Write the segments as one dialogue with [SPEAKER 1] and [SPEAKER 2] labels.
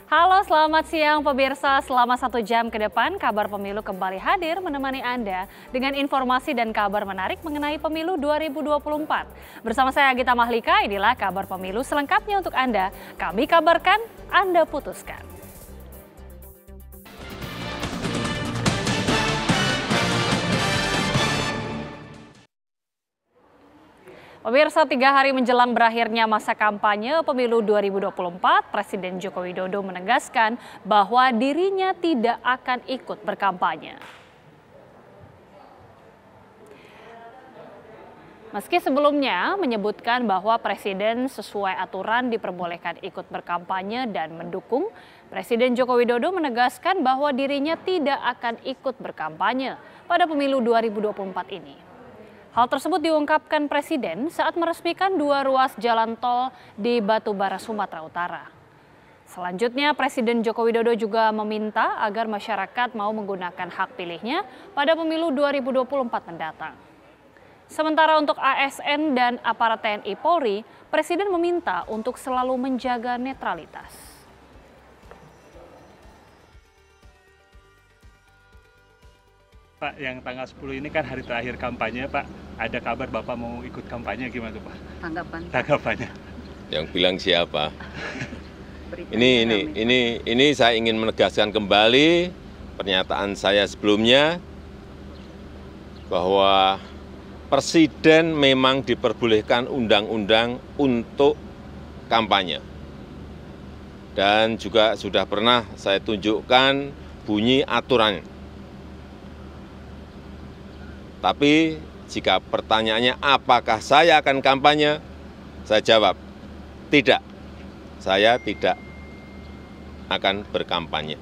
[SPEAKER 1] Halo, selamat siang pemirsa. Selama 1 jam ke depan, Kabar Pemilu kembali hadir menemani Anda dengan informasi dan kabar menarik mengenai Pemilu 2024. Bersama saya Gita Mahlika, inilah Kabar Pemilu selengkapnya untuk Anda. Kami kabarkan, Anda putuskan. Pemirsa, 3 hari menjelang berakhirnya masa kampanye Pemilu 2024, Presiden Joko Widodo menegaskan bahwa dirinya tidak akan ikut berkampanye. Meski sebelumnya menyebutkan bahwa Presiden sesuai aturan diperbolehkan ikut berkampanye dan mendukung, Presiden Joko Widodo menegaskan bahwa dirinya tidak akan ikut berkampanye pada Pemilu 2024 ini. Hal tersebut diungkapkan Presiden saat meresmikan 2 ruas jalan tol di Batubara, Sumatera Utara. Selanjutnya, Presiden Joko Widodo juga meminta agar masyarakat mau menggunakan hak pilihnya pada Pemilu 2024 mendatang. Sementara untuk ASN dan aparat TNI Polri, Presiden meminta untuk selalu menjaga netralitas.
[SPEAKER 2] Pak, yang tanggal 10 ini kan hari terakhir kampanye, Pak. Ada kabar Bapak mau ikut kampanye, gimana tuh, Pak? Tanggapannya.
[SPEAKER 3] Yang bilang siapa? Ini saya ingin menegaskan kembali pernyataan saya sebelumnya bahwa Presiden memang diperbolehkan undang-undang untuk kampanye. Dan juga sudah pernah saya tunjukkan bunyi aturannya. Tapi jika pertanyaannya apakah saya akan kampanye, saya jawab tidak, saya tidak akan berkampanye.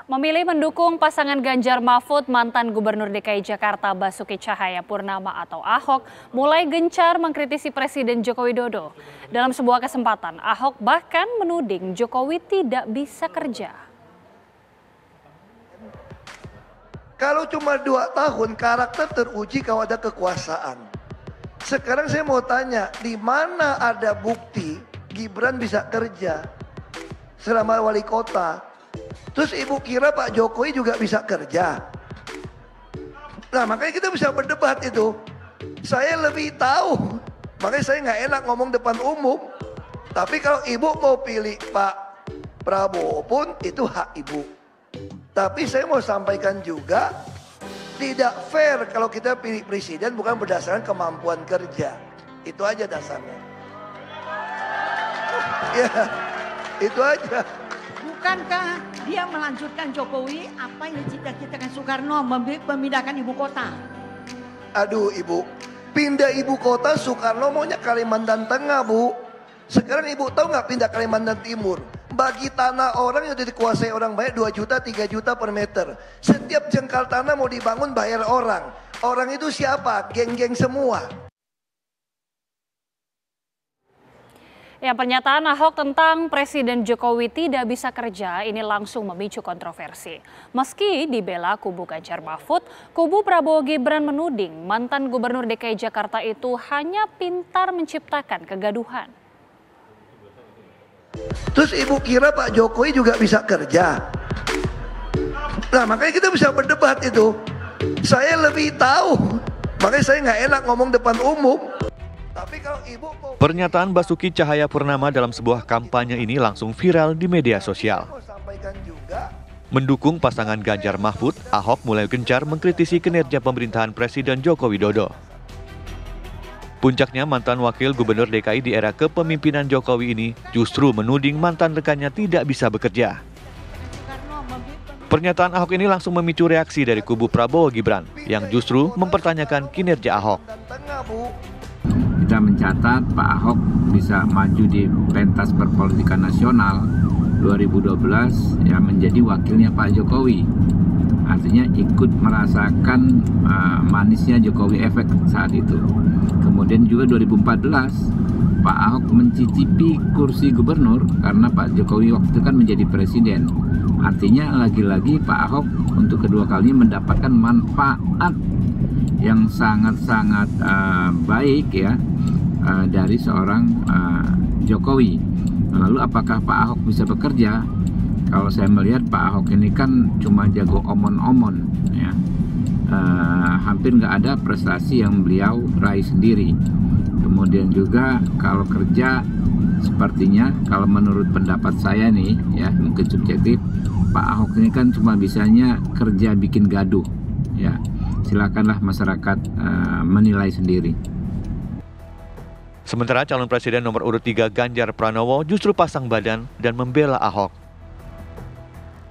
[SPEAKER 1] Memilih mendukung pasangan Ganjar Mahfud, mantan Gubernur DKI Jakarta Basuki Cahayapurnama atau Ahok mulai gencar mengkritisi Presiden Joko Widodo. Dalam sebuah kesempatan, Ahok bahkan menuding Jokowi tidak bisa kerja.
[SPEAKER 4] Kalau cuma 2 tahun, karakter teruji kalau ada kekuasaan. Sekarang saya mau tanya, di mana ada bukti Gibran bisa kerja selama wali kota? Terus ibu kira Pak Jokowi juga bisa kerja? Nah, makanya kita bisa berdebat itu. Saya lebih tahu, makanya saya nggak enak ngomong depan umum. Tapi kalau ibu mau pilih Pak Prabowo pun itu hak ibu. Tapi saya mau sampaikan juga, tidak fair kalau kita pilih presiden bukan berdasarkan kemampuan kerja. Itu aja dasarnya. Ya, itu aja.
[SPEAKER 5] Bukankah dia melanjutkan Jokowi apa yang dicita-citakan Soekarno, memindahkan ibu kota?
[SPEAKER 4] Aduh ibu, pindah ibu kota Soekarno maunya Kalimantan Tengah, Bu. Sekarang ibu tahu nggak pindah Kalimantan Timur? Bagi tanah orang yang sudah dikuasai orang banyak 2 juta, 3 juta per meter. Setiap jengkal tanah mau dibangun bayar orang. Orang itu siapa? Geng-geng semua.
[SPEAKER 1] Ya, pernyataan Ahok tentang Presiden Jokowi tidak bisa kerja ini langsung memicu kontroversi. Meski dibela kubu Ganjar Mahfud, kubu Prabowo Gibran menuding mantan Gubernur DKI Jakarta itu hanya pintar menciptakan kegaduhan.
[SPEAKER 4] Terus ibu kira Pak Jokowi juga bisa kerja? Nah, makanya kita bisa berdebat itu. Saya lebih tahu, makanya saya nggak enak ngomong depan umum. Tapi kalau ibu mau...
[SPEAKER 6] Pernyataan Basuki Cahayapurnama dalam sebuah kampanye ini langsung viral di media sosial. Mendukung pasangan Ganjar Mahfud, Ahok mulai gencar mengkritisi kinerja pemerintahan Presiden Joko Widodo. Puncaknya, mantan wakil gubernur DKI di era kepemimpinan Jokowi ini justru menuding mantan rekannya tidak bisa bekerja. Pernyataan Ahok ini langsung memicu reaksi dari kubu Prabowo Gibran yang justru mempertanyakan kinerja Ahok.
[SPEAKER 7] Kita mencatat Pak Ahok bisa maju di pentas perpolitikan nasional 2012 yang menjadi wakilnya Pak Jokowi. Artinya ikut merasakan manisnya Jokowi efek saat itu. Kemudian juga 2014 Pak Ahok mencicipi kursi gubernur karena Pak Jokowi waktu itu kan menjadi presiden. Artinya lagi-lagi Pak Ahok untuk kedua kalinya mendapatkan manfaat yang sangat-sangat baik ya dari seorang Jokowi. Lalu apakah Pak Ahok bisa bekerja? Kalau saya melihat Pak Ahok ini kan cuma jago omon-omon, ya. Hampir nggak ada prestasi yang beliau raih sendiri. Kemudian juga kalau kerja, sepertinya kalau menurut pendapat saya nih, ya mungkin subjektif, Pak Ahok ini kan cuma bisanya kerja bikin gaduh, ya. Silakanlah masyarakat menilai sendiri.
[SPEAKER 6] Sementara calon presiden nomor urut 3 Ganjar Pranowo justru pasang badan dan membela Ahok.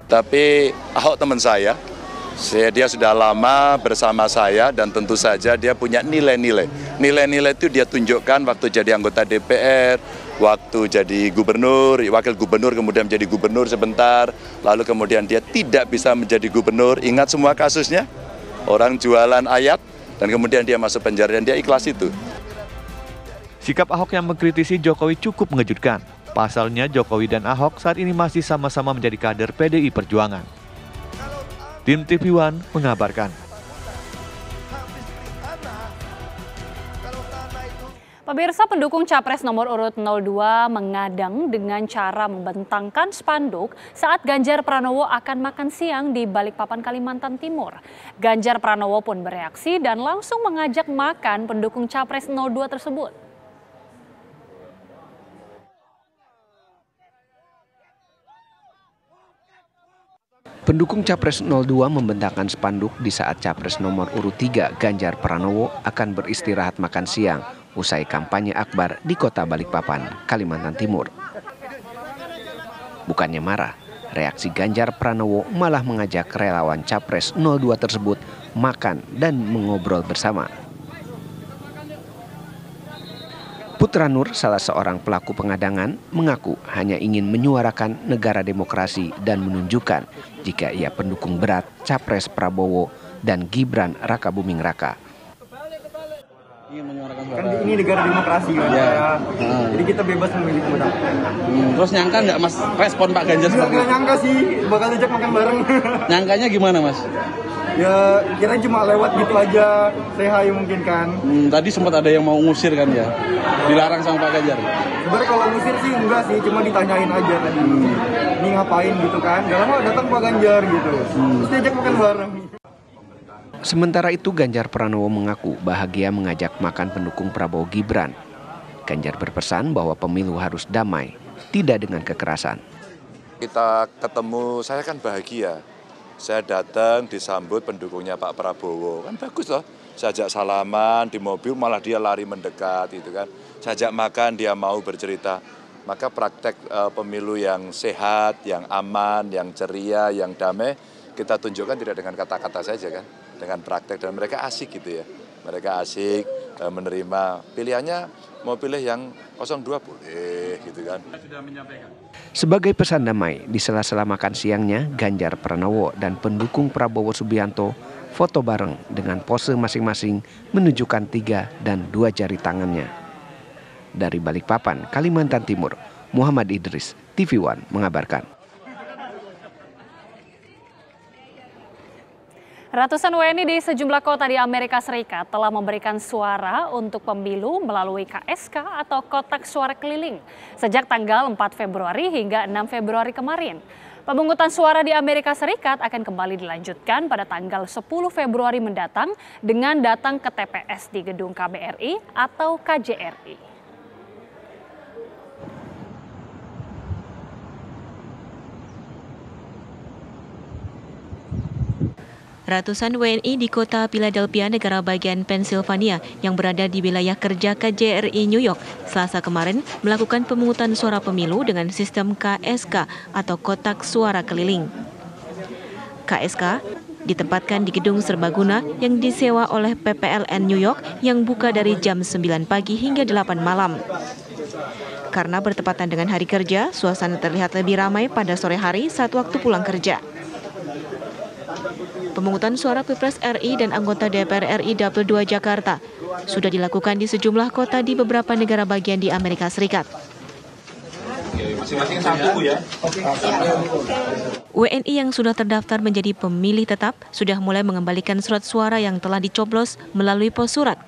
[SPEAKER 8] Tapi Ahok teman saya, dia sudah lama bersama saya dan tentu saja dia punya nilai-nilai. Nilai-nilai itu dia tunjukkan waktu jadi anggota DPR, waktu jadi gubernur, wakil gubernur, kemudian menjadi gubernur sebentar, lalu kemudian dia tidak bisa menjadi gubernur. Ingat semua kasusnya, orang jualan ayat dan kemudian dia masuk penjara dan dia ikhlas itu.
[SPEAKER 6] Sikap Ahok yang mengkritisi Jokowi cukup mengejutkan. Pasalnya Jokowi dan Ahok saat ini masih sama-sama menjadi kader PDI Perjuangan. Tim TV One mengabarkan.
[SPEAKER 1] Pemirsa, pendukung Capres nomor urut 02 mengadang dengan cara membentangkan spanduk saat Ganjar Pranowo akan makan siang di Balikpapan, Kalimantan Timur. Ganjar Pranowo pun bereaksi dan langsung mengajak makan pendukung Capres 02 tersebut.
[SPEAKER 9] Pendukung Capres 02 membentangkan spanduk di saat Capres nomor urut 3 Ganjar Pranowo akan beristirahat makan siang usai kampanye akbar di kota Balikpapan, Kalimantan Timur. Bukannya marah, reaksi Ganjar Pranowo malah mengajak relawan Capres 02 tersebut makan dan mengobrol bersama. Putra Nur, salah seorang pelaku pengadangan, mengaku hanya ingin menyuarakan negara demokrasi dan menunjukkan jika ia pendukung berat Capres Prabowo dan Gibran Raka Buming Raka.
[SPEAKER 10] Kan ini negara demokrasi kan, ya. Jadi kita bebas memilih pemenang.
[SPEAKER 11] Terus nyangka nggak Mas respon Pak Ganjar seperti itu?
[SPEAKER 10] Nggak nyangka sih, bakal ajak makan bareng.
[SPEAKER 11] Nyangkanya gimana Mas?
[SPEAKER 10] Ya kira cuma lewat gitu aja, say hi mungkin kan.
[SPEAKER 11] Tadi sempat ada yang mau ngusir kan ya, dilarang sama Pak Ganjar.
[SPEAKER 10] Sebenarnya kalau ngusir sih enggak sih, cuma ditanyain aja tadi. Ini ngapain gitu kan, gak lama datang Pak Ganjar gitu. Terus diajak makan bareng.
[SPEAKER 9] Sementara itu Ganjar Pranowo mengaku bahagia mengajak makan pendukung Prabowo Gibran. Ganjar berpesan bahwa pemilu harus damai, tidak dengan kekerasan.
[SPEAKER 8] Kita ketemu, saya kan bahagia. Saya datang disambut pendukungnya Pak Prabowo, kan bagus loh. Saya ajak salaman di mobil, malah dia lari mendekat gitu kan. Saya ajak makan, dia mau bercerita. Maka praktek pemilu yang sehat, yang aman, yang ceria, yang damai, kita tunjukkan tidak dengan kata-kata saja kan, dengan praktek, dan mereka asik gitu ya. Mereka asik menerima pilihannya, mau pilih yang 02 boleh gitu kan.
[SPEAKER 9] Sebagai pesan damai, di sela-sela makan siangnya, Ganjar Pranowo dan pendukung Prabowo Subianto foto bareng dengan pose masing-masing menunjukkan 3 dan 2 jari tangannya. Dari Balikpapan, Kalimantan Timur, Muhammad Idris, TV One mengabarkan.
[SPEAKER 1] Ratusan WNI di sejumlah kota di Amerika Serikat telah memberikan suara untuk pemilu melalui KSK atau kotak suara keliling sejak tanggal 4 Februari hingga 6 Februari kemarin. Pemungutan suara di Amerika Serikat akan kembali dilanjutkan pada tanggal 10 Februari mendatang dengan datang ke TPS di gedung KBRI atau KJRI.
[SPEAKER 12] Ratusan WNI di kota Philadelphia, negara bagian Pennsylvania yang berada di wilayah kerja KJRI New York, Selasa kemarin melakukan pemungutan suara pemilu dengan sistem KSK atau kotak suara keliling. KSK ditempatkan di gedung serbaguna yang disewa oleh PPLN New York yang buka dari jam 9 pagi hingga 8 malam. Karena bertepatan dengan hari kerja, suasana terlihat lebih ramai pada sore hari saat waktu pulang kerja. Pemungutan suara Pilpres RI dan anggota DPR RI Dapil 2 Jakarta sudah dilakukan di sejumlah kota di beberapa negara bagian di Amerika Serikat.
[SPEAKER 13] Masing-masing satu ya.
[SPEAKER 12] WNI yang sudah terdaftar menjadi pemilih tetap sudah mulai mengembalikan surat suara yang telah dicoblos melalui pos surat.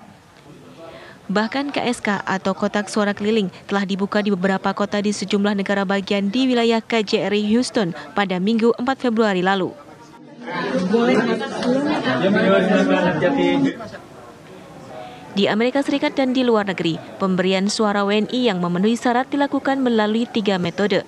[SPEAKER 12] Bahkan KSK atau kotak suara keliling telah dibuka di beberapa kota di sejumlah negara bagian di wilayah KJRI Houston pada Minggu 4 Februari lalu. Di Amerika Serikat dan di luar negeri, pemberian suara WNI yang memenuhi syarat dilakukan melalui 3 metode.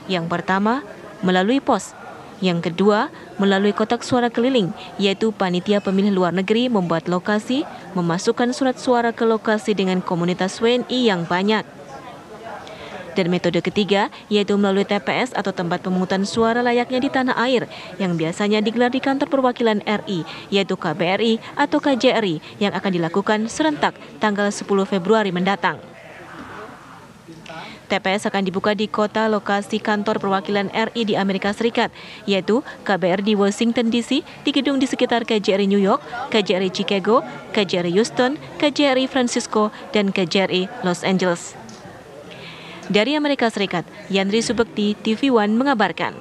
[SPEAKER 12] Yang pertama, melalui pos. Yang kedua, melalui kotak suara keliling, yaitu panitia pemilih luar negeri membuat lokasi, memasukkan surat suara ke lokasi dengan komunitas WNI yang banyak. Dan metode ketiga, yaitu melalui TPS atau tempat pemungutan suara layaknya di tanah air, yang biasanya digelar di kantor perwakilan RI, yaitu KBRI atau KJRI, yang akan dilakukan serentak tanggal 10 Februari mendatang. TPS akan dibuka di kota lokasi kantor perwakilan RI di Amerika Serikat, yaitu KBRI di Washington DC, di gedung di sekitar KJRI New York, KJRI Chicago, KJRI Houston, KJRI Francisco, dan KJRI Los Angeles. Dari Amerika Serikat, Yandri Subekti, TV One mengabarkan.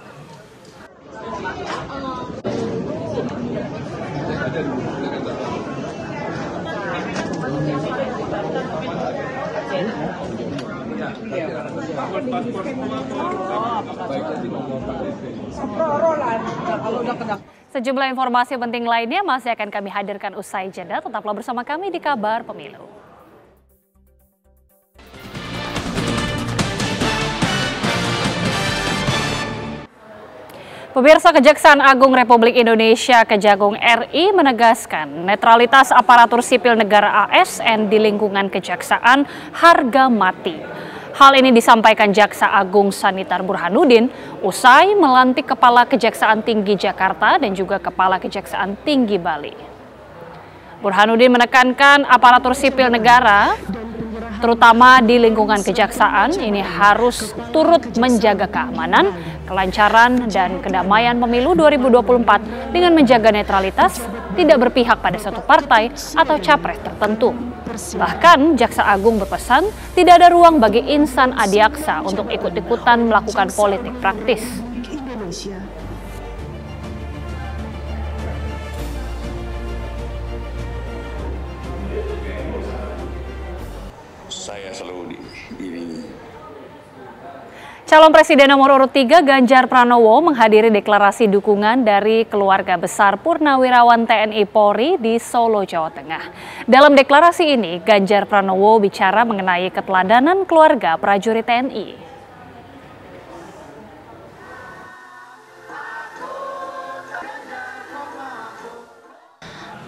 [SPEAKER 1] Sejumlah informasi penting lainnya masih akan kami hadirkan usai jeda. Tetaplah bersama kami di Kabar Pemilu. Pemirsa, Kejaksaan Agung Republik Indonesia Kejagung RI menegaskan netralitas aparatur sipil negara ASN di lingkungan kejaksaan harga mati. Hal ini disampaikan Jaksa Agung Sanitar Burhanuddin usai melantik Kepala Kejaksaan Tinggi Jakarta dan juga Kepala Kejaksaan Tinggi Bali. Burhanuddin menekankan aparatur sipil negara, terutama di lingkungan kejaksaan, ini harus turut menjaga keamanan, kelancaran, dan kedamaian pemilu 2024 dengan menjaga netralitas, tidak berpihak pada satu partai atau capres tertentu. Bahkan, Jaksa Agung berpesan tidak ada ruang bagi insan adiaksa untuk ikut-ikutan melakukan politik praktis.
[SPEAKER 13] Saya selalu diiringi.
[SPEAKER 1] Calon Presiden nomor urut 3 Ganjar Pranowo menghadiri deklarasi dukungan dari keluarga besar Purnawirawan TNI Polri di Solo, Jawa Tengah. Dalam deklarasi ini, Ganjar Pranowo bicara mengenai keteladanan keluarga prajurit TNI.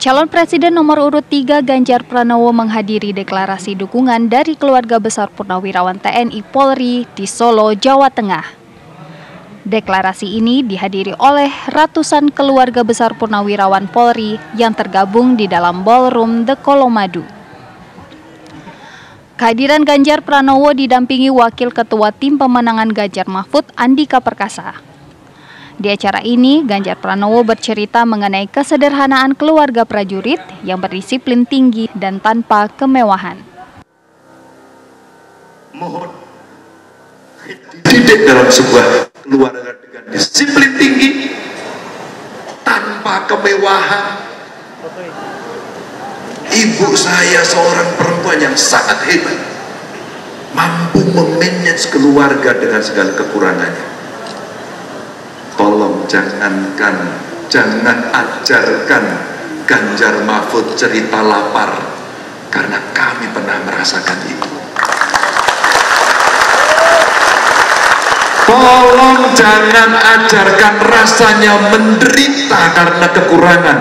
[SPEAKER 14] Calon Presiden nomor urut 3 Ganjar Pranowo menghadiri deklarasi dukungan dari keluarga besar Purnawirawan TNI Polri di Solo, Jawa Tengah. Deklarasi ini dihadiri oleh ratusan keluarga besar Purnawirawan Polri yang tergabung di dalam ballroom The Colomadu. Kehadiran Ganjar Pranowo didampingi Wakil Ketua Tim Pemenangan Ganjar Mahfud Andika Perkasa. Di acara ini, Ganjar Pranowo bercerita mengenai kesederhanaan keluarga prajurit yang berdisiplin tinggi dan tanpa kemewahan.
[SPEAKER 15] Mohon dididik dalam sebuah keluarga dengan disiplin tinggi, tanpa kemewahan. Ibu saya seorang perempuan yang sangat hebat, mampu memanage keluarga dengan segala kekurangannya. Tolong jangan ajarkan Ganjar Mahfud cerita lapar, karena kami pernah merasakan itu. Tolong jangan ajarkan rasanya menderita karena kekurangan.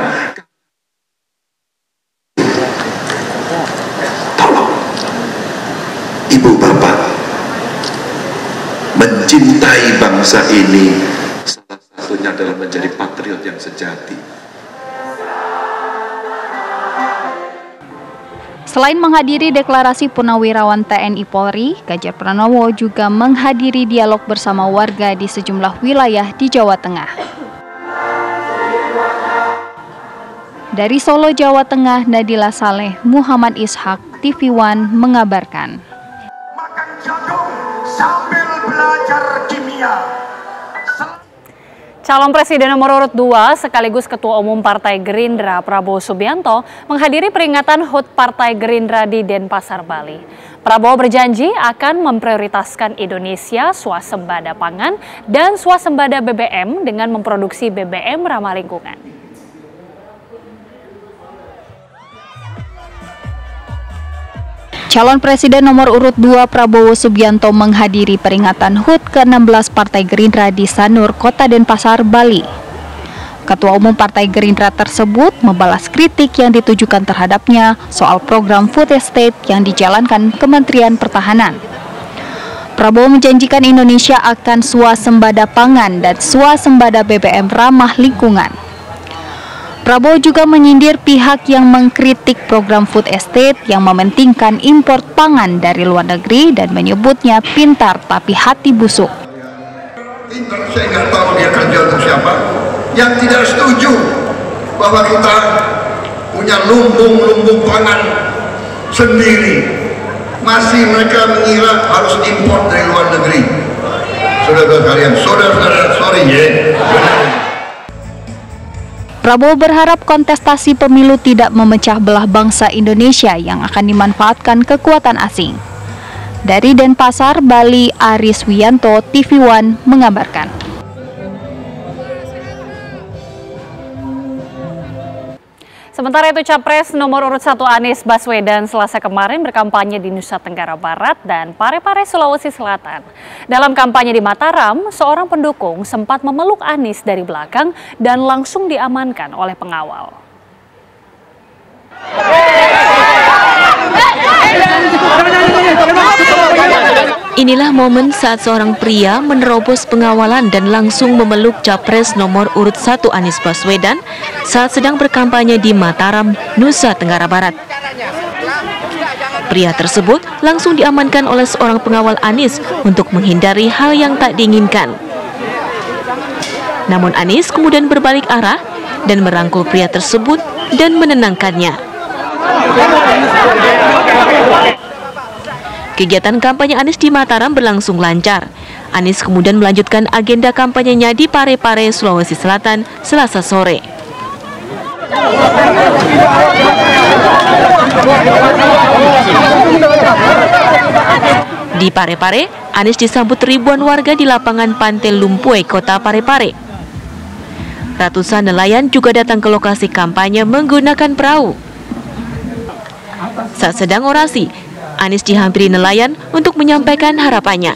[SPEAKER 15] Tolong, ibu bapak, mencintai bangsa ini salah satunya adalah menjadi patriot yang sejati.
[SPEAKER 14] Selain menghadiri deklarasi Purnawirawan TNI Polri, Ganjar Pranowo juga menghadiri dialog bersama warga di sejumlah wilayah di Jawa Tengah. Dari Solo, Jawa Tengah, Nadila Saleh, Muhammad Ishak, TV One mengabarkan.
[SPEAKER 15] Makan jagung sambil belajar kimia.
[SPEAKER 1] Calon Presiden nomor urut 2 sekaligus Ketua Umum Partai Gerindra Prabowo Subianto menghadiri peringatan HUT Partai Gerindra di Denpasar, Bali. Prabowo berjanji akan memprioritaskan Indonesia swasembada pangan dan swasembada BBM dengan memproduksi BBM ramah lingkungan.
[SPEAKER 14] Calon Presiden nomor urut 2 Prabowo Subianto menghadiri peringatan HUT ke-16 Partai Gerindra di Sanur, Kota Denpasar, Bali. Ketua Umum Partai Gerindra tersebut membalas kritik yang ditujukan terhadapnya soal program food estate yang dijalankan Kementerian Pertahanan. Prabowo menjanjikan Indonesia akan swasembada pangan dan swasembada BBM ramah lingkungan. Prabowo juga menyindir pihak yang mengkritik program food estate yang mementingkan impor pangan dari luar negeri dan menyebutnya pintar tapi hati busuk.
[SPEAKER 16] Pintar, saya nggak tahu dia kerja untuk siapa. Yang tidak setuju bahwa kita punya lumbung-lumbung pangan sendiri, masih mereka mengira harus impor dari luar negeri. Saudara-saudara kalian, saudara-saudara, sorry ya.
[SPEAKER 14] Prabowo berharap kontestasi pemilu tidak memecah belah bangsa Indonesia yang akan dimanfaatkan kekuatan asing. Dari Denpasar, Bali, Aris Wiyanto, TV One mengabarkan.
[SPEAKER 1] Sementara itu, Capres nomor urut 1 Anies Baswedan Selasa kemarin berkampanye di Nusa Tenggara Barat dan Parepare, Sulawesi Selatan. Dalam kampanye di Mataram, seorang pendukung sempat memeluk Anies dari belakang dan langsung diamankan oleh pengawal.
[SPEAKER 12] Inilah momen saat seorang pria menerobos pengawalan dan langsung memeluk Capres nomor urut 1 Anies Baswedan saat sedang berkampanye di Mataram, Nusa Tenggara Barat. Pria tersebut langsung diamankan oleh seorang pengawal Anies untuk menghindari hal yang tak diinginkan. Namun Anies kemudian berbalik arah dan merangkul pria tersebut dan menenangkannya. Kegiatan kampanye Anies di Mataram berlangsung lancar. Anies kemudian melanjutkan agenda kampanyenya di Parepare, Sulawesi Selatan, Selasa sore. Di Parepare, Anies disambut ribuan warga di lapangan Pantai Lumpue, Kota Parepare. Ratusan nelayan juga datang ke lokasi kampanye menggunakan perahu. Saat sedang orasi, Anies dihampiri nelayan untuk menyampaikan harapannya.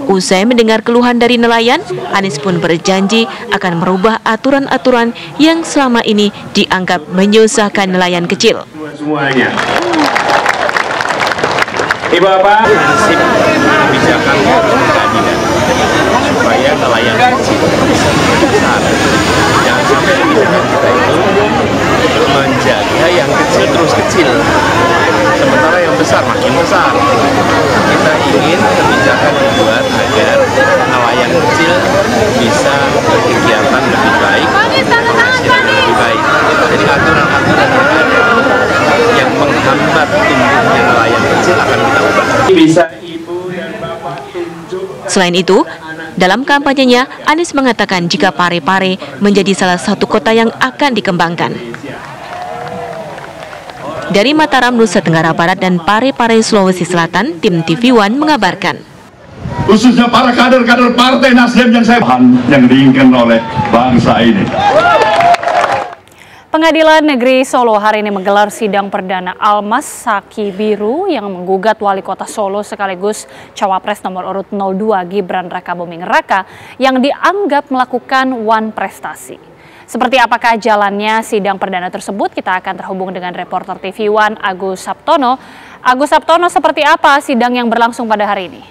[SPEAKER 12] Usai mendengar keluhan dari nelayan, Anies pun berjanji akan merubah aturan-aturan yang selama ini dianggap menyusahkan nelayan kecil.
[SPEAKER 17] Semuanya. Bapak, prinsip kebijakan keadilan supaya nelayan kecil bisa besar. Jangan sampai kebijakan kita itu menjaga yang kecil terus kecil, sementara yang besar makin besar. Kita ingin kebijakan dibuat agar nelayan kecil bisa berkegiatan lebih baik, penghasilan lebih baik. Jadi aturan-aturan yang ada yang menghambat tumbuhnya nelayan kecil akan kita ubah. Bisa ibu dan bapak tunjuk.
[SPEAKER 12] Selain itu, dalam kampanyenya, Anies mengatakan jika Parepare menjadi salah satu kota yang akan dikembangkan. Dari Mataram, Nusa Tenggara Barat dan Parepare, Sulawesi Selatan, tim TV One mengabarkan.
[SPEAKER 18] Khususnya para kader-kader Partai Nasdem yang diinginkan oleh bangsa ini.
[SPEAKER 1] Pengadilan Negeri Solo hari ini menggelar sidang perdana Almas Saki Biru yang menggugat Wali Kota Solo sekaligus Cawapres nomor urut 02 Gibran Rakabuming Raka yang dianggap melakukan wan prestasi. Seperti apakah jalannya sidang perdana tersebut? Kita akan terhubung dengan reporter TV One Agus Saptono. Agus Saptono, seperti apa sidang yang berlangsung pada hari ini?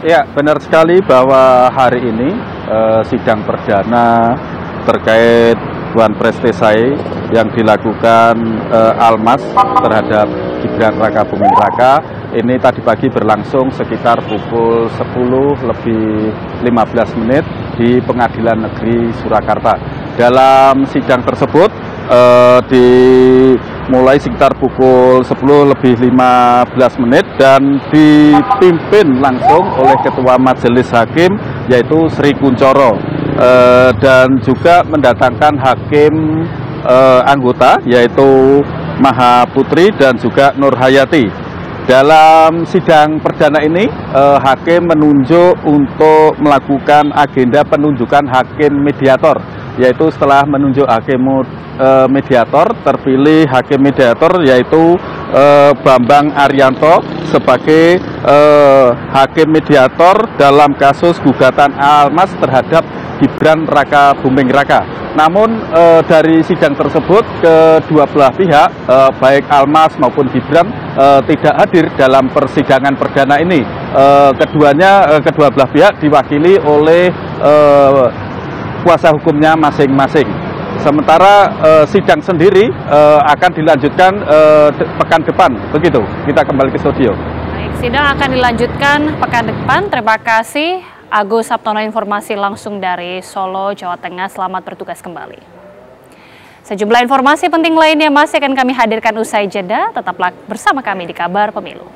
[SPEAKER 11] Ya, benar sekali bahwa hari ini sidang perdana terkait wan prestasi yang dilakukan Almas terhadap Gibran Rakabuming Raka ini tadi pagi berlangsung sekitar pukul 10:15 di Pengadilan Negeri Surakarta. Dalam sidang tersebut mulai sekitar pukul 10:15 dan dipimpin langsung oleh Ketua Majelis Hakim yaitu Sri Kuncoro, dan juga mendatangkan hakim anggota yaitu Maha Putri dan juga Nur Hayati. Dalam sidang perdana ini, hakim menunjuk untuk melakukan agenda penunjukan hakim mediator, yaitu setelah menunjuk hakim mediator, terpilih hakim mediator yaitu Bambang Arianto sebagai hakim mediator dalam kasus gugatan Almas terhadap Gibran Raka Buming Raka. Namun dari sidang tersebut kedua belah pihak baik Almas maupun Gibran tidak hadir dalam persidangan perdana ini. Kedua belah pihak diwakili oleh kuasa hukumnya masing-masing. Sementara sidang sendiri akan dilanjutkan pekan depan. Begitu. Kita kembali ke studio.
[SPEAKER 1] Baik, sidang akan dilanjutkan pekan depan. Terima kasih Agus Sabtono, informasi langsung dari Solo, Jawa Tengah. Selamat bertugas kembali. Sejumlah informasi penting lainnya masih akan kami hadirkan usai jeda. Tetaplah bersama kami di Kabar Pemilu.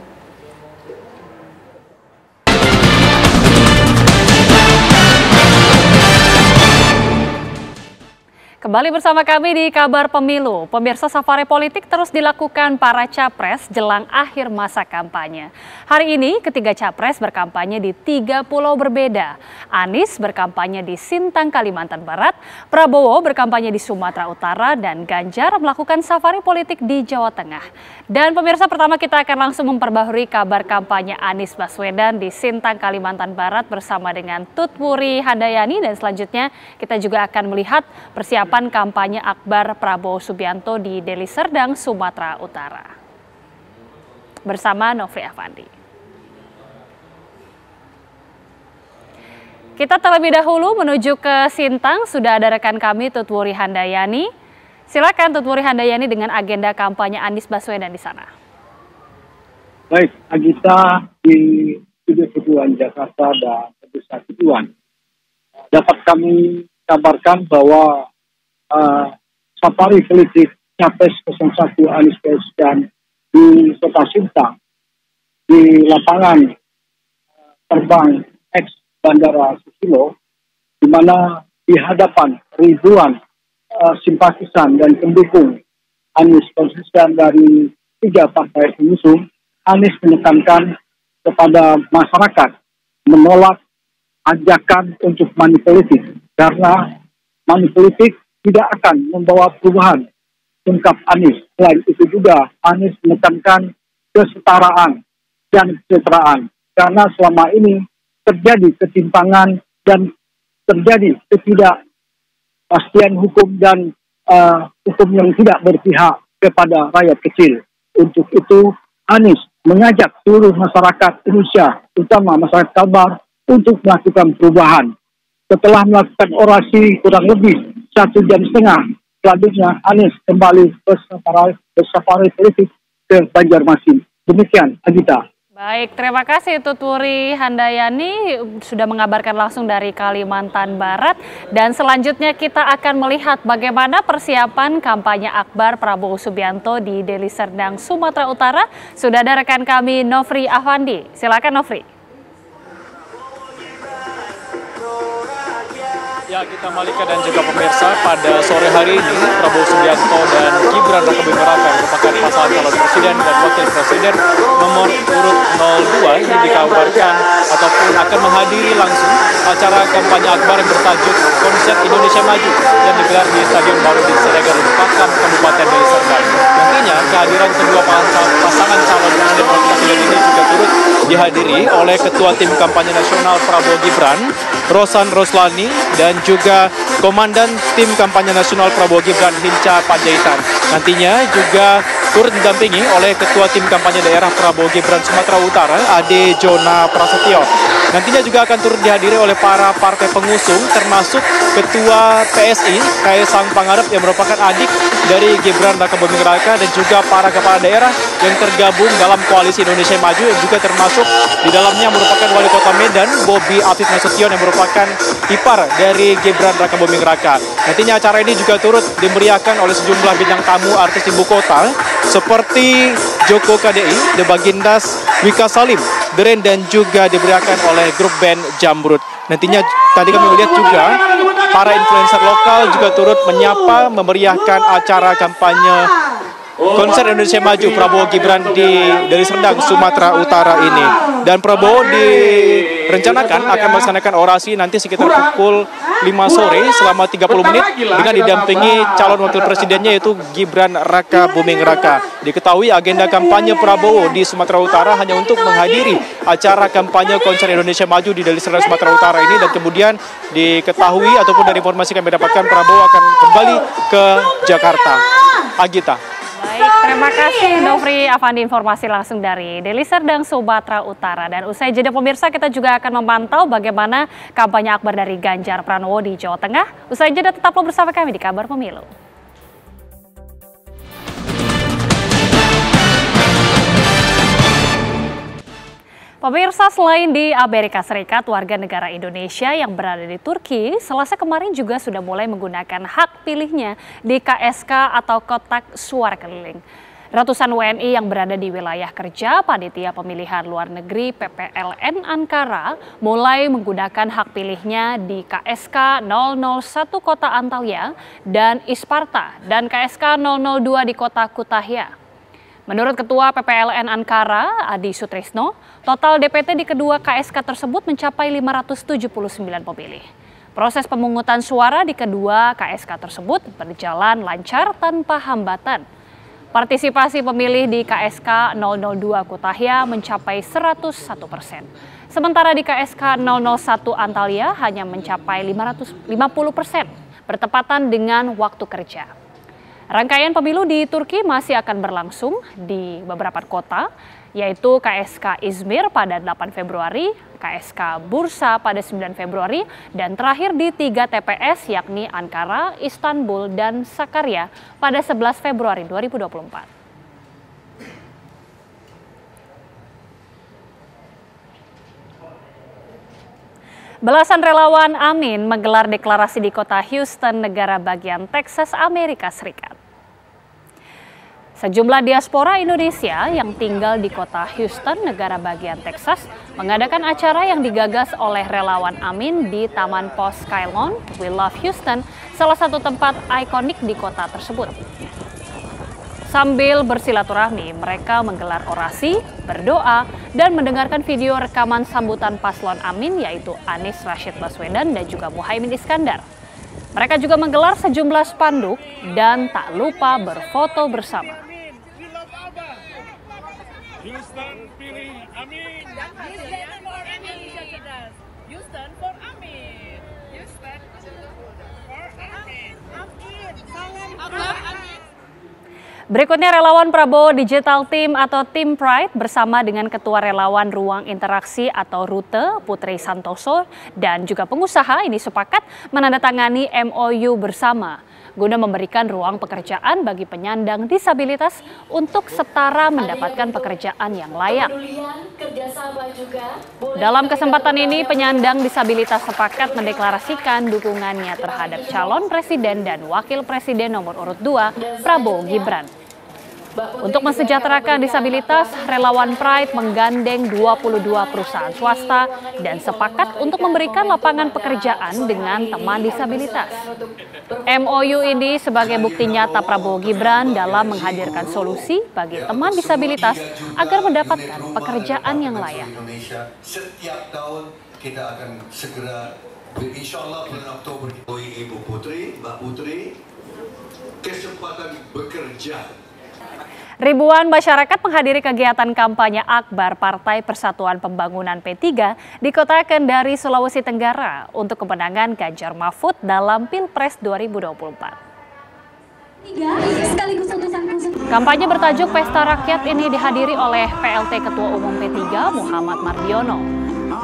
[SPEAKER 1] Kembali bersama kami di Kabar Pemilu. Pemirsa, safari politik terus dilakukan para capres jelang akhir masa kampanye. Hari ini ketiga capres berkampanye di 3 pulau berbeda. Anies berkampanye di Sintang, Kalimantan Barat, Prabowo berkampanye di Sumatera Utara, dan Ganjar melakukan safari politik di Jawa Tengah. Dan pemirsa, pertama kita akan langsung memperbaharui kabar kampanye Anies Baswedan di Sintang, Kalimantan Barat bersama dengan Tutwuri Handayani, dan selanjutnya kita juga akan melihat persiapan kampanye akbar Prabowo Subianto di Deli Serdang, Sumatera Utara. Bersama Nofri Afandi. Kita terlebih dahulu menuju ke Sintang, sudah ada rekan kami Tutwuri Handayani. Silakan Tutwuri Handayani dengan agenda kampanye Anies Baswedan di sana.
[SPEAKER 19] Baik, Agita di Studio Tujuan Jakarta dan Desa Tujuan. Dapat kami kabarkan bahwa safari politik Capres 01 Anies Baswedan di Kota Sintang di lapangan terbang X Bandara Susilo, di mana di hadapan ribuan simpatisan dan pendukung Anies Baswedan dari 3 partai pengusung, Anies menekankan kepada masyarakat menolak ajakan untuk money politik, karena money politik tidak akan membawa perubahan, ungkap Anies. Selain itu juga Anies menekankan kesetaraan dan kesejahteraan, karena selama ini terjadi ketimpangan dan terjadi ketidakpastian hukum dan hukum yang tidak berpihak kepada rakyat kecil. Untuk itu Anies mengajak seluruh masyarakat Indonesia, terutama masyarakat Kalbar, untuk melakukan perubahan. Setelah melakukan orasi kurang lebih 1,5 jam, selanjutnya Anies kembali bersafari politik ke Banjarmasin. Demikian, Agita.
[SPEAKER 1] Baik, terima kasih Tutwuri Handayani sudah mengabarkan langsung dari Kalimantan Barat. Dan selanjutnya kita akan melihat bagaimana persiapan kampanye akbar Prabowo Subianto di Deli Serdang, Sumatera Utara. Sudah ada rekan kami Nofri Afandi. Silakan Nofri.
[SPEAKER 20] Ya, kita Malika dan juga pemirsa, pada sore hari ini Prabowo Subianto dan Gibran Raka Buming Raka merupakan pasangan calon presiden dan wakil presiden nomor urut 02 yang dikabarkan ataupun akan menghadiri langsung acara kampanye akbar yang bertajuk Konsep Indonesia Maju yang digelar di Stadion Barudin Siregar, Pakam, Kabupaten Deli Serdang. Nantinya kehadiran kedua pasangan calon presiden dan wakil presiden ini juga turut dihadiri oleh Ketua Tim Kampanye Nasional Prabowo Gibran, Rosan Roslani, dan juga Komandan Tim Kampanye Nasional Prabowo Gibran, Hinca Panjaitan. Nantinya juga turut didampingi oleh Ketua Tim Kampanye Daerah Prabowo Gibran Sumatera Utara, Ade Jona Prasetyo. Nantinya juga akan turut dihadiri oleh para partai pengusung, termasuk Ketua PSI, Kaisang Pangarep yang merupakan adik dari Gibran Raka Buming Raka, dan juga para kepala daerah yang tergabung dalam Koalisi Indonesia Maju, yang juga termasuk di dalamnya merupakan Wali Kota Medan, Bobi Afif Nasution, yang merupakan ipar dari Gibran Raka Buming Raka. Nantinya acara ini juga turut dimeriahkan oleh sejumlah bintang tamu artis ibu kota seperti Joko KDI, The Bagindas, Wika Salim, Deren, dan juga diberiakan oleh grup band Jamrud. Nantinya tadi kami melihat juga para influencer lokal juga turut menyapa memeriahkan acara kampanye konser Indonesia Maju Prabowo Gibran dari Serdang, Sumatera Utara ini. Dan Prabowo direncanakan akan melaksanakan orasi nanti sekitar pukul 5 sore selama 30 menit dengan didampingi calon wakil presidennya yaitu Gibran Raka Buming Raka. Diketahui agenda kampanye Prabowo di Sumatera Utara hanya untuk menghadiri acara kampanye konser Indonesia Maju di Deli Serdang, Sumatera Utara ini, dan kemudian diketahui ataupun dari informasi kami dapatkan Prabowo akan kembali ke Jakarta. Agita.
[SPEAKER 1] Baik, terima kasih Nofri Afandi, informasi langsung dari Deli Serdang, Sumatera Utara. Dan usai jeda pemirsa, kita juga akan memantau bagaimana kampanye akbar dari Ganjar Pranowo di Jawa Tengah. Usai jeda tetaplah bersama kami di Kabar Pemilu. Pemirsa, selain di Amerika Serikat, warga negara Indonesia yang berada di Turki Selasa kemarin juga sudah mulai menggunakan hak pilihnya di KSK atau kotak suara keliling. Ratusan WNI yang berada di wilayah kerja Panitia Pemilihan Luar Negeri PPLN Ankara mulai menggunakan hak pilihnya di KSK 001 Kota Antalya dan Isparta dan KSK 002 di Kota Kütahya. Menurut Ketua PPLN Ankara, Adi Sutrisno, total DPT di kedua KSK tersebut mencapai 579 pemilih. Proses pemungutan suara di kedua KSK tersebut berjalan lancar tanpa hambatan. Partisipasi pemilih di KSK 002 Kütahya mencapai 101%. Sementara di KSK 001 Antalya hanya mencapai 50%, bertepatan dengan waktu kerja. Rangkaian pemilu di Turki masih akan berlangsung di beberapa kota, yaitu KSK Izmir pada 8 Februari, KSK Bursa pada 9 Februari, dan terakhir di 3 TPS yakni Ankara, Istanbul, dan Sakarya pada 11 Februari 2024. Belasan relawan Amin menggelar deklarasi di kota Houston, negara bagian Texas, Amerika Serikat. Sejumlah diaspora Indonesia yang tinggal di kota Houston, negara bagian Texas, mengadakan acara yang digagas oleh relawan Amin di Taman Pos Skylon, We Love Houston, salah satu tempat ikonik di kota tersebut. Sambil bersilaturahmi, mereka menggelar orasi, berdoa, dan mendengarkan video rekaman sambutan paslon Amin yaitu Anies Rashid Baswedan dan juga Muhaimin Iskandar. Mereka juga menggelar sejumlah spanduk dan tak lupa berfoto bersama.
[SPEAKER 21] Houston pilih Amin. Houston for Amin. Houston for Amin. Houston for Amin. Amin.
[SPEAKER 1] Berikutnya relawan Prabowo Digital Team atau Tim Pride bersama dengan Ketua Relawan Ruang Interaksi atau RUTE Putri Santoso dan juga pengusaha ini sepakat menandatangani MOU bersama guna memberikan ruang pekerjaan bagi penyandang disabilitas untuk setara mendapatkan pekerjaan yang layak. Dalam kesempatan ini, penyandang disabilitas sepakat mendeklarasikan dukungannya terhadap calon presiden dan wakil presiden nomor urut 2, Prabowo Gibran. Untuk mensejahterakan disabilitas, relawan Pride menggandeng 22 perusahaan swasta dan sepakat untuk memberikan lapangan pekerjaan dengan teman disabilitas. MOU ini sebagai bukti nyata Prabowo Gibran dalam menghadirkan solusi bagi teman disabilitas agar mendapatkan pekerjaan yang layak.
[SPEAKER 22] Setiap tahun kita akan segera, insyaallah bulan Oktober, Ibu Putri, Mbak Putri, kesempatan bekerja.
[SPEAKER 1] Ribuan masyarakat menghadiri kegiatan kampanye akbar Partai Persatuan Pembangunan P3 di Kota Kendari, Sulawesi Tenggara untuk kemenangan Ganjar Mahfud dalam Pilpres 2024. Kampanye bertajuk Pesta Rakyat ini dihadiri oleh PLT Ketua Umum P3 Muhammad Mardiono.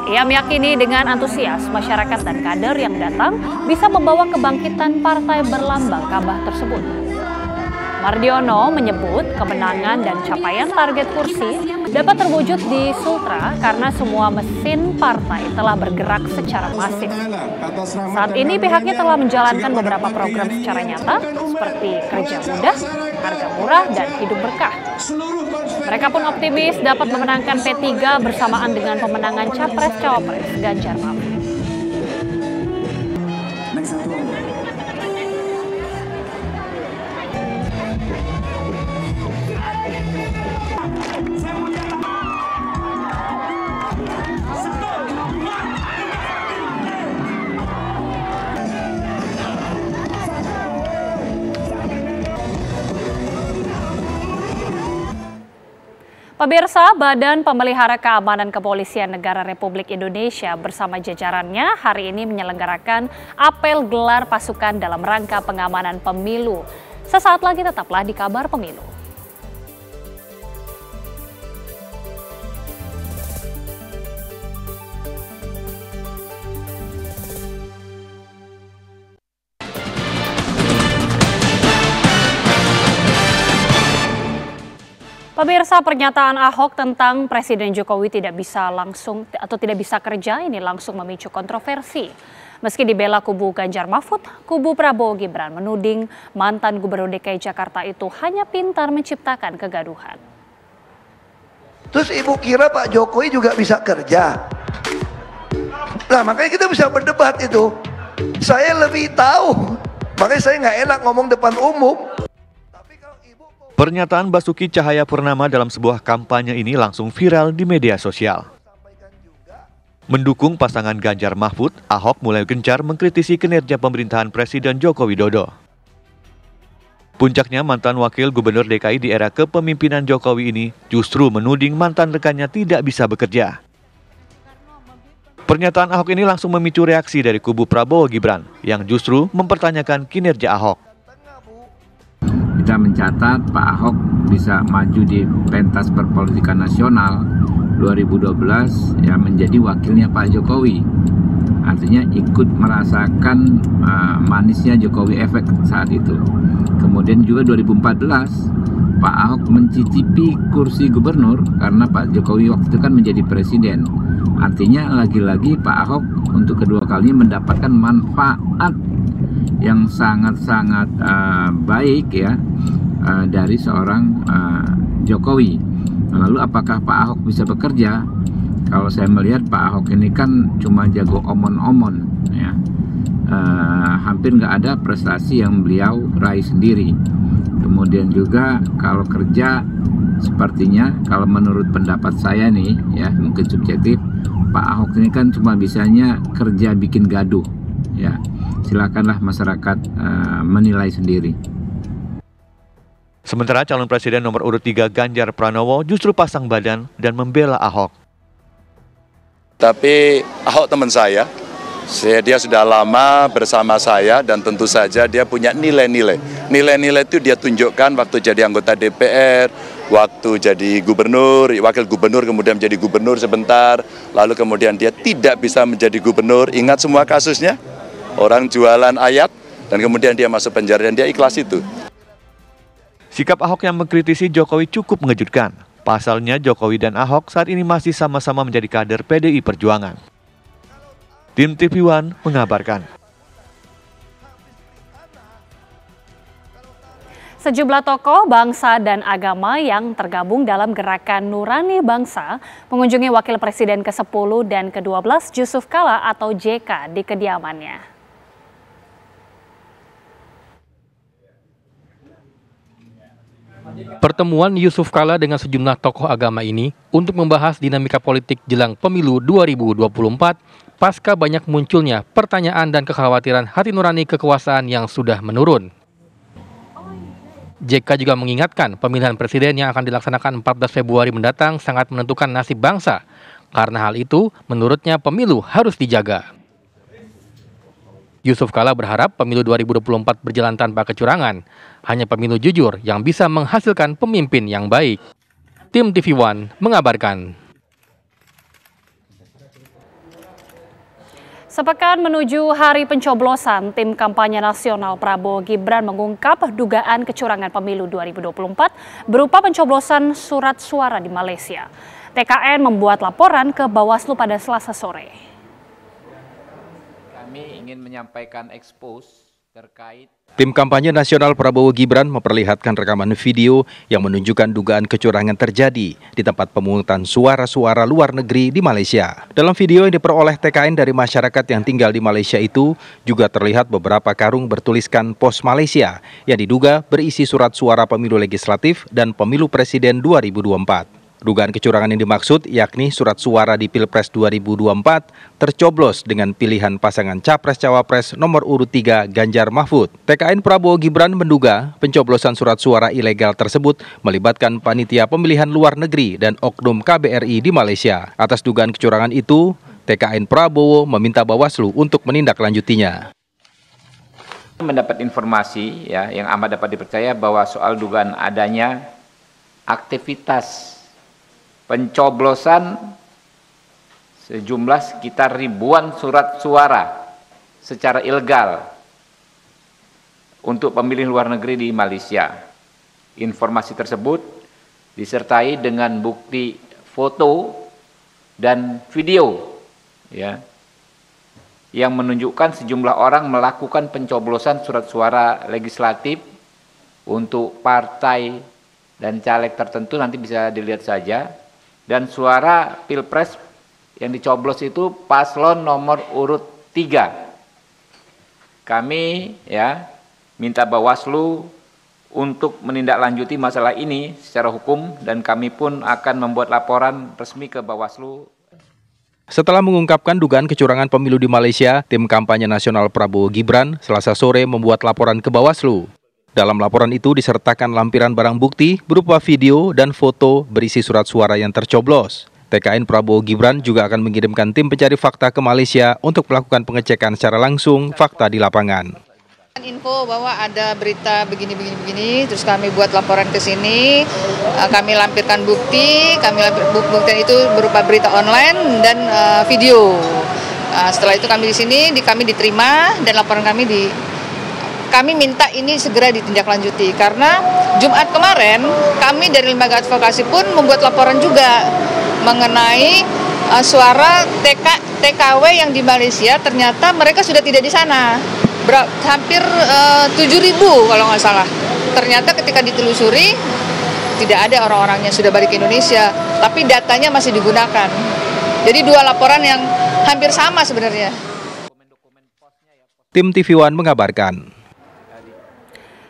[SPEAKER 1] Ia meyakini dengan antusias masyarakat dan kader yang datang bisa membawa kebangkitan partai berlambang Ka'bah tersebut. Mardiono menyebut kemenangan dan capaian target kursi dapat terwujud di Sultra karena semua mesin partai telah bergerak secara masif. Saat ini pihaknya telah menjalankan beberapa program secara nyata seperti kerja mudah, harga murah, dan hidup berkah. Mereka pun optimis dapat memenangkan P3 bersamaan dengan pemenangan Capres-Cawapres Ganjar Mahfud. Pemirsa, Badan Pemelihara Keamanan Kepolisian Negara Republik Indonesia bersama jajarannya hari ini menyelenggarakan apel gelar pasukan dalam rangka pengamanan pemilu. Sesaat lagi tetaplah di Kabar Pemilu. Pemirsa, pernyataan Ahok tentang Presiden Jokowi tidak bisa kerja ini langsung memicu kontroversi. Meski dibela kubu Ganjar Mahfud, kubu Prabowo Gibran menuding mantan Gubernur DKI Jakarta itu hanya pintar menciptakan kegaduhan.
[SPEAKER 4] Terus ibu kira Pak Jokowi juga bisa kerja? Nah, makanya kita bisa berdebat itu. Saya lebih tahu, makanya saya nggak enak ngomong depan umum.
[SPEAKER 6] Pernyataan Basuki Cahayapurnama dalam sebuah kampanye ini langsung viral di media sosial. Mendukung pasangan Ganjar Mahfud, Ahok mulai gencar mengkritisi kinerja pemerintahan Presiden Joko Widodo. Puncaknya, mantan wakil gubernur DKI di era kepemimpinan Jokowi ini justru menuding mantan rekannya tidak bisa bekerja. Pernyataan Ahok ini langsung memicu reaksi dari kubu Prabowo Gibran yang justru mempertanyakan kinerja Ahok.
[SPEAKER 7] Kita mencatat Pak Ahok bisa maju di pentas perpolitikan nasional 2012 ya menjadi wakilnya Pak Jokowi. Artinya ikut merasakan manisnya Jokowi efek saat itu. Kemudian juga 2014 Pak Ahok mencicipi kursi gubernur karena Pak Jokowi waktu itu kan menjadi presiden. Artinya lagi-lagi Pak Ahok untuk kedua kalinya mendapatkan manfaat yang sangat-sangat baik ya dari seorang Jokowi. Lalu apakah Pak Ahok bisa bekerja? Kalau saya melihat Pak Ahok ini kan cuma jago omon-omon ya. Hampir nggak ada prestasi yang beliau raih sendiri. Kemudian juga kalau kerja sepertinya kalau menurut pendapat saya nih ya mungkin subjektif, Pak Ahok ini kan cuma bisanya kerja bikin gaduh ya. Silakanlah masyarakat menilai sendiri.
[SPEAKER 6] Sementara calon presiden nomor urut 3 Ganjar Pranowo justru pasang badan dan membela Ahok.
[SPEAKER 8] Tapi Ahok teman saya, dia sudah lama bersama saya dan tentu saja dia punya nilai-nilai. Nilai-nilai itu dia tunjukkan waktu jadi anggota DPR, waktu jadi gubernur, wakil gubernur, kemudian menjadi gubernur sebentar, lalu kemudian dia tidak bisa menjadi gubernur. Ingat semua kasusnya? Orang jualan ayat dan kemudian dia masuk penjara dan dia ikhlas itu.
[SPEAKER 6] Sikap Ahok yang mengkritisi Jokowi cukup mengejutkan. Pasalnya Jokowi dan Ahok saat ini masih sama-sama menjadi kader PDI Perjuangan. Tim TV One mengabarkan.
[SPEAKER 1] Sejumlah tokoh bangsa dan agama yang tergabung dalam gerakan Nurani Bangsa mengunjungi Wakil Presiden ke-10 dan ke-12 Yusuf Kala atau JK di kediamannya.
[SPEAKER 2] Pertemuan Yusuf Kala dengan sejumlah tokoh agama ini untuk membahas dinamika politik jelang pemilu 2024 pasca banyak munculnya pertanyaan dan kekhawatiran hati nurani kekuasaan yang sudah menurun. JK juga mengingatkan pemilihan presiden yang akan dilaksanakan 14 Februari mendatang sangat menentukan nasib bangsa. Karena hal itu, menurutnya pemilu harus dijaga. Yusuf Kala berharap pemilu 2024 berjalan tanpa kecurangan. Hanya pemilu jujur yang bisa menghasilkan pemimpin yang baik. Tim TV One mengabarkan.
[SPEAKER 1] Sepekan menuju hari pencoblosan, tim kampanye nasional Prabowo Gibran mengungkap dugaan kecurangan pemilu 2024 berupa pencoblosan surat suara di Malaysia. TKN membuat laporan ke Bawaslu pada Selasa sore.
[SPEAKER 7] Kami ingin menyampaikan ekspos terkait
[SPEAKER 2] Tim kampanye nasional Prabowo Gibran memperlihatkan rekaman video yang menunjukkan dugaan kecurangan terjadi di tempat pemungutan suara-suara luar negeri di Malaysia. Dalam video yang diperoleh TKN dari masyarakat yang tinggal di Malaysia itu, juga terlihat beberapa karung bertuliskan Pos Malaysia yang diduga berisi surat suara pemilu legislatif dan pemilu presiden 2024. Dugaan kecurangan yang dimaksud yakni surat suara di Pilpres 2024 tercoblos dengan pilihan pasangan Capres-Cawapres nomor urut 3 Ganjar Mahfud. TKN Prabowo Gibran menduga pencoblosan surat suara ilegal tersebut melibatkan panitia pemilihan luar negeri dan oknum KBRI di Malaysia. Atas dugaan kecurangan itu, TKN Prabowo meminta Bawaslu untuk menindaklanjutinya.
[SPEAKER 7] Mendapat informasi yang amat dapat dipercaya bahwa soal dugaan adanya aktivitas pencoblosan sejumlah sekitar ribuan surat suara secara ilegal untuk pemilih luar negeri di Malaysia. Informasi tersebut disertai dengan bukti foto dan video yang menunjukkan sejumlah orang melakukan pencoblosan surat suara legislatif untuk partai dan caleg tertentu, nanti bisa dilihat saja. Dan suara Pilpres yang dicoblos itu paslon nomor urut 3. Kami minta Bawaslu untuk menindaklanjuti masalah ini secara hukum dan kami pun akan membuat laporan resmi ke Bawaslu.
[SPEAKER 2] Setelah mengungkapkan dugaan kecurangan pemilu di Malaysia, tim kampanye nasional Prabowo Gibran Selasa sore membuat laporan ke Bawaslu. Dalam laporan itu disertakan lampiran barang bukti berupa video dan foto berisi surat suara yang tercoblos. TKN Prabowo Gibran juga akan mengirimkan tim pencari fakta ke Malaysia untuk melakukan pengecekan secara langsung fakta di lapangan.
[SPEAKER 3] Info bahwa ada berita begini, terus kami buat laporan ke sini, kami lampirkan bukti, bukti itu berupa berita online dan video. Setelah itu kami di sini, kami diterima dan laporan kami minta ini segera ditindaklanjuti karena Jumat kemarin kami dari lembaga advokasi pun membuat laporan juga mengenai suara TKW yang di Malaysia, ternyata mereka sudah tidak di sana. Hampir 7.000 kalau nggak salah. Ternyata ketika ditelusuri tidak ada orang-orang yang sudah balik ke Indonesia, tapi datanya masih digunakan. Jadi dua laporan yang hampir sama sebenarnya.
[SPEAKER 2] Tim TV One mengabarkan.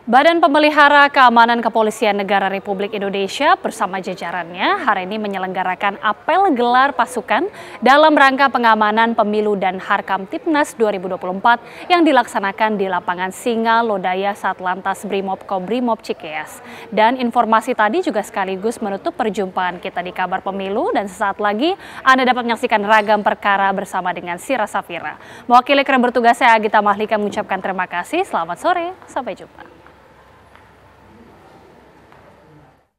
[SPEAKER 1] Badan Pemelihara Keamanan Kepolisian Negara Republik Indonesia bersama jajarannya hari ini menyelenggarakan apel gelar pasukan dalam rangka pengamanan pemilu dan Harkamtipnas 2024 yang dilaksanakan di lapangan Singa Lodaya Satlantas Brimob Kobrimob Cikeas. Dan informasi tadi juga sekaligus menutup perjumpaan kita di Kabar Pemilu dan sesaat lagi Anda dapat menyaksikan ragam perkara bersama dengan Sira Safira. Mewakili kru bertugas saya Agita Mahlika mengucapkan terima kasih, selamat sore, sampai jumpa.